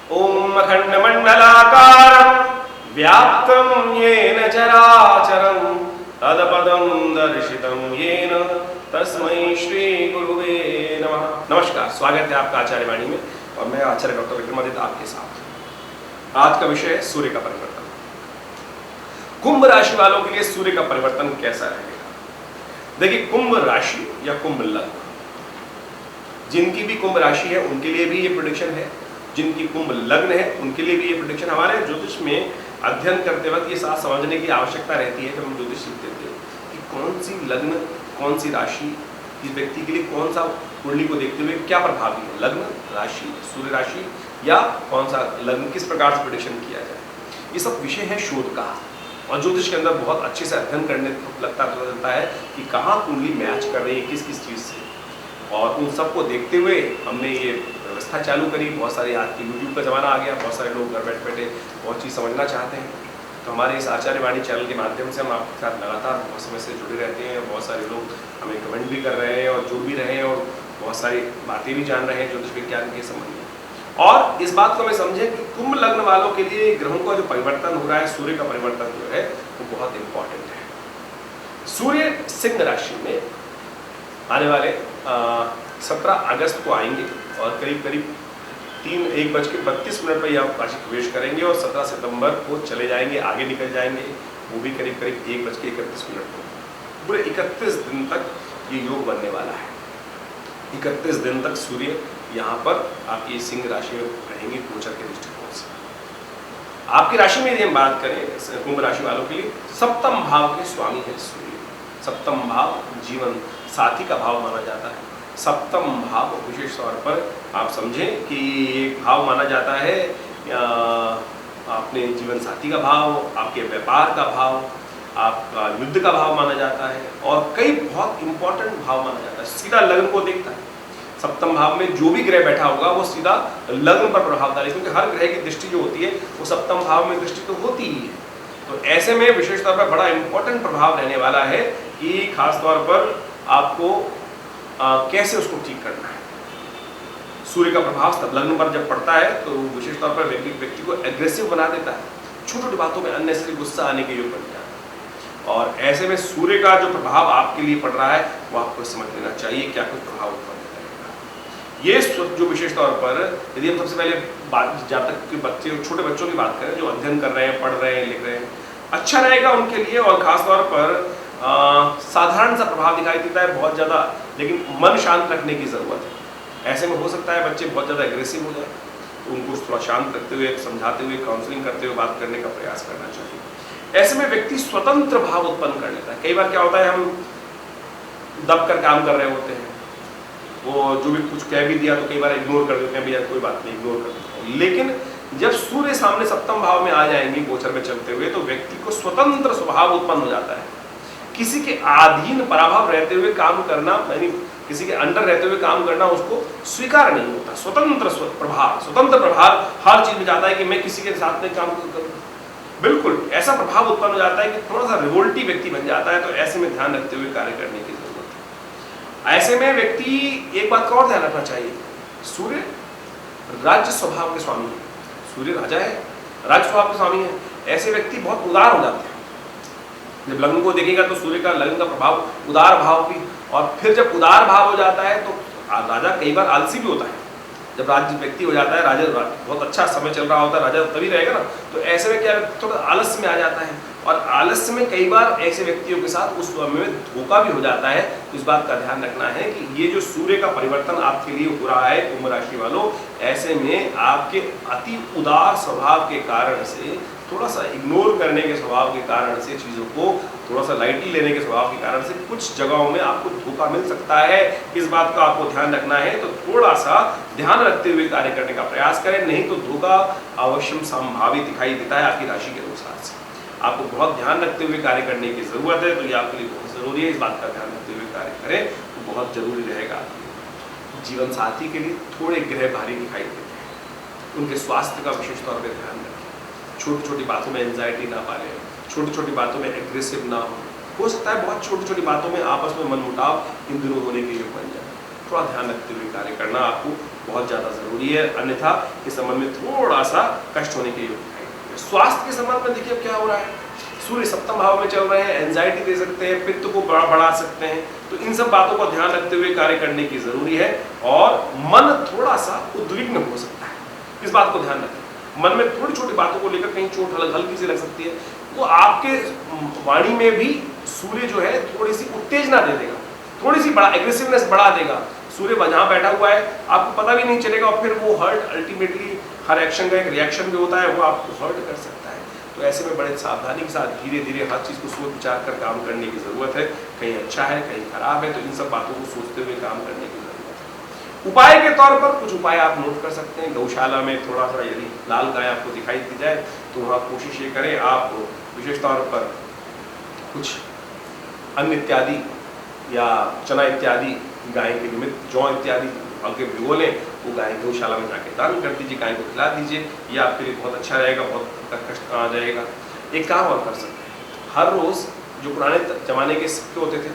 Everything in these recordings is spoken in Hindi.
ओम अखंडमंडलाकारं व्याप्तं येन चराचरं तत्पदं दर्शितं येन तस्मै श्री गुरुवे नमः। नमस्कार, स्वागत है आपका आचार्य वाणी में और मैं आचार्य डॉक्टर विक्रमादित्य आपके साथ। आज का विषय है सूर्य का परिवर्तन। कुंभ राशि वालों के लिए सूर्य का परिवर्तन कैसा रहेगा? देखिए, कुंभ राशि या कुंभ लग्न, जिनकी भी कुंभ राशि है उनके लिए भी ये प्रेडिक्शन है, जिनकी कुंभ लग्न है उनके लिए भी ये प्रेडिक्शन। हमारे ज्योतिष में अध्ययन करते वक्त ये साथ समझने की आवश्यकता रहती है जब हम ज्योतिष सीखते थे कि कौन सी लग्न, कौन सी राशि इस व्यक्ति के लिए कौन सा कुंडली को देखते हुए क्या प्रभावी है, लग्न राशि, सूर्य राशि या कौन सा लग्न, किस प्रकार से प्रेडिक्शन किया जाए। ये सब विषय है शोध का और ज्योतिष के अंदर बहुत अच्छे से अध्ययन करने लगता है कि कहाँ कुंडली मैच कर रही है किस किस चीज़ से, और उन सबको देखते हुए हमने ये व्यवस्था चालू करी। बहुत सारे आज की यूट्यूब का ज़माना आ गया, बहुत सारे लोग घर बैठ बैठे बहुत चीज़ समझना चाहते हैं, तो हमारे इस आचार्य वाणी चैनल के माध्यम से हम आपके साथ लगातार बहुत समय से जुड़े रहते हैं। बहुत सारे लोग हमें कमेंट भी कर रहे हैं और जुड़ भी रहे हैं और बहुत सारी बातें भी जान रहे हैं ज्योतिष विज्ञान के संबंध में। और इस बात को हमें समझें कि कुंभ लग्न वालों के लिए ग्रहों का जो परिवर्तन हो रहा है, सूर्य का परिवर्तन जो है वो बहुत इंपॉर्टेंट है। सूर्य सिंह राशि में आने वाले 17 अगस्त को आएंगे और करीब करीब 1:32 पर यह राशि प्रवेश करेंगे और 17 सितंबर को चले जाएंगे, आगे निकल जाएंगे, वो भी करीब करीब 1:31 को। पूरे 31 दिन तक ये योग बनने वाला है। 31 दिन तक सूर्य यहाँ पर आपकी सिंह राशि में रहेंगे गोचर के दृष्टिकोण से। आपकी राशि में यदि हम बात करें कुंभ राशि वालों के लिए, सप्तम भाव के स्वामी है सूर्य। सप्तम भाव जीवन साथी का भाव माना जाता है। सप्तम भाव विशेष तौर पर आप समझें कि एक भाव माना जाता है अपने जीवन साथी का भाव, आपके व्यापार का भाव, आपका युद्ध का भाव माना जाता है और कई बहुत इंपॉर्टेंट भाव माना जाता है। सीधा लग्न को देखता है। सप्तम भाव में जो भी ग्रह बैठा होगा वो सीधा लग्न पर प्रभाव डाले, क्योंकि हर ग्रह की दृष्टि जो होती है वो सप्तम भाव में दृष्टि तो होती ही है। तो ऐसे में विशेष तौर पर बड़ा इंपॉर्टेंट प्रभाव रहने वाला है कि खास तौर पर आपको कैसे उसको ठीक करना है। सूर्य का प्रभाव तब लग्न पर जब पड़ता है तो विशेष तौर पर व्यक्ति को एग्रेसिव बना देता है, छोटी छोटी बातों में अननेसेसरी गुस्सा आने के योग बन जाता है। और ऐसे में सूर्य का जो प्रभाव आपके लिए पड़ रहा है वो आपको समझ लेना चाहिए क्या कुछ प्रभाव उत्पन्न करेगा। ये जो विशेष तौर पर यदि हम सबसे पहले बात जब तक के बच्चे, छोटे बच्चों की बात करें जो अध्ययन कर रहे हैं, पढ़ रहे हैं, लिख रहे हैं, अच्छा रहेगा उनके लिए। और खासतौर पर साधारण सा प्रभाव दिखाई देता है बहुत ज़्यादा, लेकिन मन शांत रखने की ज़रूरत है। ऐसे में हो सकता है बच्चे बहुत ज़्यादा एग्रेसिव हो जाए, तो उनको थोड़ा शांत रखते हुए, समझाते हुए, काउंसलिंग करते हुए बात करने का प्रयास करना चाहिए। ऐसे में व्यक्ति स्वतंत्र भाव उत्पन्न कर लेता है। कई बार क्या होता है, हम दब कर काम कर रहे होते हैं, वो जो भी कुछ कह भी दिया तो कई बार इग्नोर कर देते हैं, भैया कोई बात नहीं, इग्नोर कर देते हैं। लेकिन जब सूर्य सामने सप्तम भाव में आ जाएंगे गोचर में चलते हुए तो व्यक्ति को स्वतंत्र स्वभाव उत्पन्न हो जाता है। किसी के अधीन पराभाव रहते हुए काम करना, यानी किसी के अंडर रहते हुए काम करना उसको स्वीकार नहीं होता। स्वतंत्र प्रभाव हर चीज में जाता है कि मैं किसी के साथ में काम करूं, बिल्कुल ऐसा प्रभाव उत्पन्न हो जाता है कि थोड़ा सा रिवोल्टी व्यक्ति बन जाता है। तो ऐसे में ध्यान रखते हुए कार्य करने की जरूरत है। ऐसे में व्यक्ति एक बात का और ध्यान रखना चाहिए, सूर्य राज्य स्वभाव के स्वामी है, सूर्य राजा है, राज्य स्वभाव के स्वामी है। ऐसे व्यक्ति बहुत उदार हो जाते हैं। जब लग्न को देखेगा तो सूर्य का लग्न का प्रभाव उदार भाव भी, और फिर जब उदार भाव हो जाता है तो राजा कई बार आलसी भी होता है। जब राज्य व्यक्ति हो जाता है, राजा बहुत अच्छा समय चल रहा होता है, राजा तभी रहेगा ना, तो ऐसे में क्या थोड़ा आलस्य में आ जाता है। और आलस्य में कई बार ऐसे व्यक्तियों के साथ उस समय में धोखा भी हो जाता है। तो इस बात का ध्यान रखना है कि ये जो सूर्य का परिवर्तन आपके लिए हो रहा है कुंभ राशि वालों, ऐसे में आपके अति उदार स्वभाव के कारण से, थोड़ा सा इग्नोर करने के स्वभाव के कारण से, चीज़ों को थोड़ा सा लाइटली लेने के स्वभाव के कारण से कुछ जगहों में आपको धोखा मिल सकता है। इस बात का आपको ध्यान रखना है। तो थोड़ा सा ध्यान रखते हुए कार्य करने का प्रयास करें, नहीं तो धोखा अवश्यम संभावित दिखाई देता है आपकी राशि के अनुसार से। आपको बहुत ध्यान रखते हुए कार्य करने की जरूरत है। तो ये आपके लिए बहुत जरूरी है, इस बात का ध्यान रखते हुए कार्य करें तो बहुत जरूरी रहेगा। जीवन साथी के लिए थोड़े ग्रह भारी दिखाई देते हैं, उनके स्वास्थ्य का विशेष तौर पर ध्यान रखें। छोटी छोटी बातों में एंजाइटी ना पालें, छोटी छोटी बातों में एग्रेसिव ना हो सकता है बहुत छोटी छोटी बातों में आपस में मनमुटाव इन दिनों होने के योग बन जाए। थोड़ा ध्यान रखते हुए कार्य करना आपको बहुत ज़्यादा ज़रूरी है, अन्यथा इस संबंध में थोड़ा सा कष्ट होने के योग है। स्वास्थ्य के संबंध में देखिए अब क्या हो रहा है, सूर्य सप्तम भाव में चल रहे हैं, एंजाइटी दे सकते हैं, पित्त को बढ़ा सकते हैं, तो इन सब बातों का ध्यान रखते हुए कार्य करने की जरूरी है। और मन थोड़ा सा उद्विग्न हो सकता है, इस बात को ध्यान रखें। मन में थोड़ी छोटी बातों को लेकर कहीं चोट हल्की सी लग सकती है, तो आपके वाणी में भी सूर्य जो है थोड़ी सी उत्तेजना दे देगा, थोड़ी सी बड़ा एग्रेसिवनेस बढ़ा देगा। सूर्य जहाँ बैठा हुआ है आपको पता भी नहीं चलेगा, और फिर वो हर्ट अल्टीमेटली हर एक्शन का एक रिएक्शन भी होता है, वो आपको हर्ट कर सकता है। तो ऐसे में बड़े सावधानी के साथ धीरे धीरे हर चीज़ को सोच विचार कर काम करने की ज़रूरत है। कहीं अच्छा है कहीं खराब है, तो इन सब बातों को सोचते हुए काम करने की ज़रूरत है। उपाय के तौर पर कुछ उपाय आप नोट कर सकते हैं। गौशाला में थोड़ा सा यदि लाल गाय आपको दिखाई दी जाए तो वहाँ कोशिश ये करें आप विशेष तौर पर कुछ अन्न इत्यादि या चना इत्यादि गाय के निमित्त, जौ इत्यादि हल्के भिगो लें, वो गाय गौशाला में जाके दान कर दीजिए, गाय को खिला दीजिए, ये आपके लिए बहुत अच्छा रहेगा, बहुत कष्ट आ जाएगा। एक काम और कर सकते हैं, हर रोज जो पुराने जमाने के सिक्के होते थे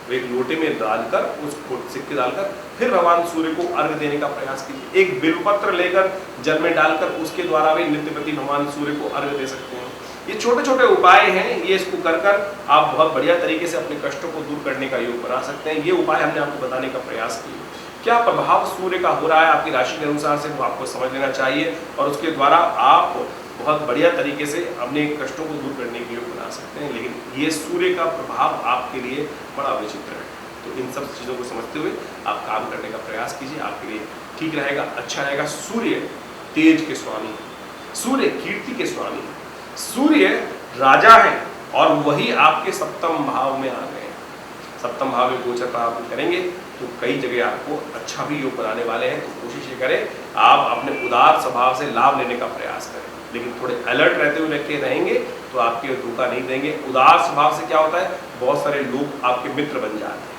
वो एक लोटे में डालकर, उस सिक्के डालकर फिर भगवान सूर्य को अर्घ्य देने का प्रयास कीजिए। एक बिल्वपत्र लेकर जल में डालकर उसके द्वारा भी नित्य प्रति भगवान सूर्य को अर्घ्य दे सकते हैं। ये छोटे छोटे उपाय हैं, ये इसको कर आप बहुत बढ़िया तरीके से अपने कष्टों को दूर करने का योग बना सकते हैं। ये उपाय हमने आपको बताने का प्रयास किया। क्या प्रभाव सूर्य का हो रहा है आपकी राशि के अनुसार से वो आपको समझ लेना चाहिए, और उसके द्वारा आप बहुत बढ़िया तरीके से अपने कष्टों को दूर करने के लिए बना सकते हैं। लेकिन ये सूर्य का प्रभाव आपके लिए बड़ा विचित्र है, तो इन सब चीज़ों को समझते हुए आप काम करने का प्रयास कीजिए, आपके लिए ठीक रहेगा, अच्छा रहेगा। सूर्य तेज के स्वामी, सूर्य कीर्ति के स्वामी, सूर्य राजा है, और वही आपके सप्तम भाव में आ गए। सप्तम भाव में गोचर प्राप्त करेंगे तो कई जगह आपको अच्छा भी योग बनाने वाले हैं। तो कोशिश ये करें आप अपने उदार स्वभाव से लाभ लेने का प्रयास करें, लेकिन थोड़े अलर्ट रहते हुए रखे रहेंगे तो आपके धोखा नहीं देंगे। उदार स्वभाव से क्या होता है, बहुत सारे लोग आपके मित्र बन जाते हैं।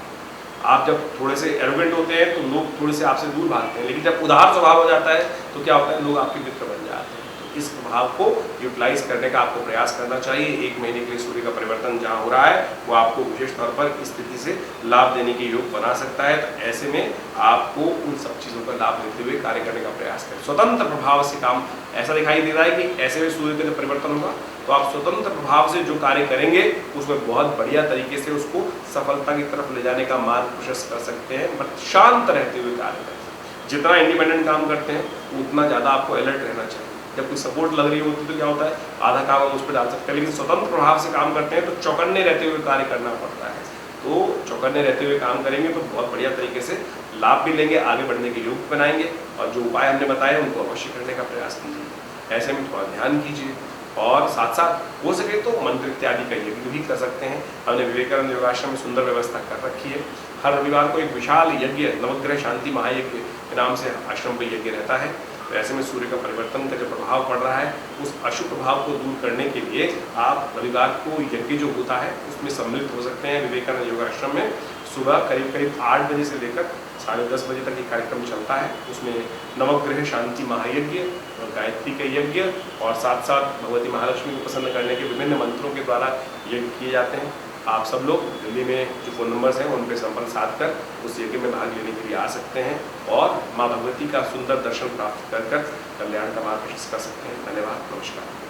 आप जब थोड़े से एरोगेंट होते हैं तो लोग थोड़े से आपसे दूर भागते हैं, लेकिन जब उदार स्वभाव हो जाता है तो क्या होता है, लोग आपके मित्र बन जाते हैं। तो इस प्रभाव को यूटिलाइज करने का आपको प्रयास करना चाहिए। एक महीने के लिए सूर्य का परिवर्तन जहाँ हो रहा है वो आपको विशेष तौर पर इस स्थिति से लाभ देने के योग बना सकता है। तो ऐसे में आपको उन सब चीज़ों का लाभ लेते हुए कार्य करने का प्रयास करें। स्वतंत्र प्रभाव से काम ऐसा दिखाई दे रहा है कि ऐसे में सूर्य का जब परिवर्तन होगा तो आप स्वतंत्र प्रभाव से जो कार्य करेंगे उसमें बहुत बढ़िया तरीके से उसको सफलता की तरफ ले जाने का मार्ग प्रशस्त कर सकते हैं। बट शांत रहते हुए कार्य करें। जितना इंडिपेंडेंट काम करते हैं उतना ज़्यादा आपको अलर्ट रहना चाहिए। जब कोई सपोर्ट लग रही होती है तो क्या होता है, आधा काम हम उस पर डाल सकते हैं, लेकिन स्वतंत्र प्रभाव से काम करते हैं तो चौकन्ने रहते हुए कार्य करना पड़ता है। तो चौकन्ने रहते हुए काम करेंगे तो बहुत बढ़िया तरीके से लाभ भी लेंगे, आगे बढ़ने के योग बनाएंगे, और जो उपाय हमने बताए उनको अवश्य करने का प्रयास कीजिए। ऐसे में थोड़ा ध्यान कीजिए, और साथ साथ हो सके तो मंत्र इत्यादि का यज्ञ भी कर सकते हैं। हमने विवेकानंद योगाश्रम में सुंदर व्यवस्था कर रखी है। हर रविवार को एक विशाल यज्ञ, नवग्रह शांति महायज्ञ के नाम से आश्रम पर यज्ञ रहता है। तो ऐसे में सूर्य का परिवर्तन का जो प्रभाव पड़ रहा है उस अशुभ प्रभाव को दूर करने के लिए आप रविवार को यज्ञ जो होता है उसमें सम्मिलित हो सकते हैं। विवेकानंद योगाश्रम में सुबह करीब 8 बजे से लेकर 10:30 बजे तक ये कार्यक्रम चलता है। उसमें नवग्रह शांति महायज्ञ और गायत्री के यज्ञ, और साथ साथ भगवती महालक्ष्मी को प्रसन्न करने के विभिन्न मंत्रों के द्वारा यज्ञ किए जाते हैं। आप सब लोग दिल्ली में जो फ़ोन नंबर्स हैं उन पर संपर्क साध कर उस यज्ञ में भाग लेने के लिए आ सकते हैं, और माँ भगवती का सुंदर दर्शन प्राप्त कर कल्याण का मार्ग प्रशस्त कर सकते हैं। धन्यवाद, नमस्कार।